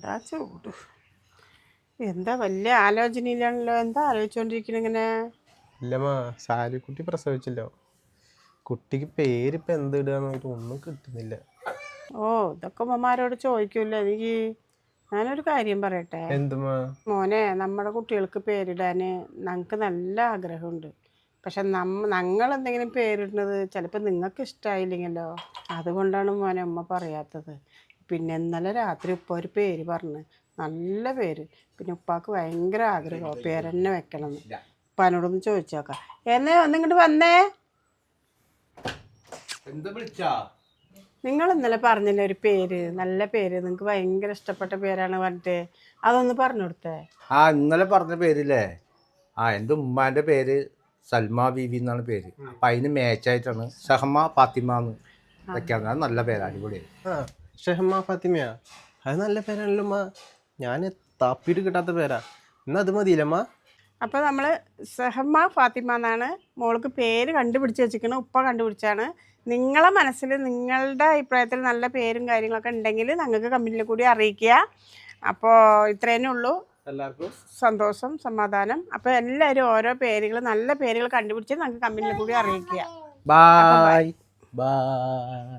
എന്താ ചൂട്, എന്താ വലിയ ആലോചനയിലാണല്ലോ. എന്താ ആലോചിച്ചോണ്ടിരിക്കണ ഇങ്ങനെ? ഇല്ലമ്മ, സാലിക്കുട്ടി പ്രസവിച്ചല്ലോ. കുട്ടിക്ക് പേരിപ്പോൾ എന്തിടുകയെന്ന് ഒന്നും കിട്ടുന്നില്ല. ഓ, ഇതൊക്കെ ഉമ്മമാരോട് ചോദിക്കൂല്ലോ എനിക്ക്. ഞാനൊരു കാര്യം പറയട്ടെ എന്തുമാ? മോനെ, നമ്മുടെ കുട്ടികൾക്ക് പേരിടാൻ ഞങ്ങൾക്ക് നല്ല ആഗ്രഹമുണ്ട്. പക്ഷെ ഞങ്ങൾ എന്തെങ്കിലും പേരിടുന്നത് ചിലപ്പോൾ നിങ്ങൾക്ക് ഇഷ്ടമായില്ലെങ്കിലോ. അതുകൊണ്ടാണ് മോനെ ഉമ്മ പറയാത്തത്. പിന്നെ ഇന്നലെ രാത്രി ഉപ്പ ഒരു പേര് പറഞ്ഞ്, നല്ല പേര്. പിന്നെ ഉപ്പാക്ക് ഭയങ്കര ആഗ്രഹമാണ് പേരെന്നെ വെക്കണം എന്ന്. ഉപ്പാനോടൊന്ന് ചോദിച്ചോക്കാം. എന്നേ ഒന്നിങ്ങോട്ട് വന്നേ. നിങ്ങൾ ഇന്നലെ പറഞ്ഞില്ലേ ഒരു പേര്, നല്ല പേര്, നിങ്ങൾക്ക് ഭയങ്കര ഇഷ്ടപ്പെട്ട പേരാണ് പറഞ്ഞിട്ട്. അതൊന്ന് പറഞ്ഞു കൊടുത്തേ. ഇന്നലെ പറഞ്ഞ പേരില്ലേ? എൻ്റെ ഉമ്മാൻ്റെ പേര് സൽമ ബീവി എന്നാണ് പേര്. അപ്പം അതിന് മാച്ചായിട്ടാണ് ഷഹമ ഫാത്തിമ എന്ന് വെക്കാറുണ്ട്. അത് നല്ല പേര്, അടിപൊളിയായി. ഷഹമ ഫാത്തിമയാ? അത് നല്ല പേരാണല്ലോ അമ്മ. ഞാൻ തപ്പിയിട്ട് കിട്ടാത്ത പേരാ. എന്നാൽ അത് മതിയില്ലമ്മ. അപ്പോൾ നമ്മൾ സഹമ ഫാത്തിമ എന്നാണ് മോൾക്ക് പേര് കണ്ടുപിടിച്ച് വെച്ചിരിക്കുന്നത്. ഉപ്പ കണ്ടുപിടിച്ചാണ്. നിങ്ങളെ മനസ്സിൽ നിങ്ങളുടെ അഭിപ്രായത്തിൽ നല്ല പേരും കാര്യങ്ങളൊക്കെ ഉണ്ടെങ്കിൽ ഞങ്ങൾക്ക് കമ്പനിയിൽ കൂടി അറിയിക്കുക. അപ്പോൾ ഇത്രേനേ ഉള്ളൂ. എല്ലാവർക്കും സന്തോഷം, സമാധാനം. അപ്പോൾ എല്ലാവരും ഓരോ പേരുകൾ, നല്ല പേരുകൾ കണ്ടുപിടിച്ച് ഞങ്ങൾക്ക് കമ്പനിയിൽ കൂടി അറിയിക്കുക. Bye bye.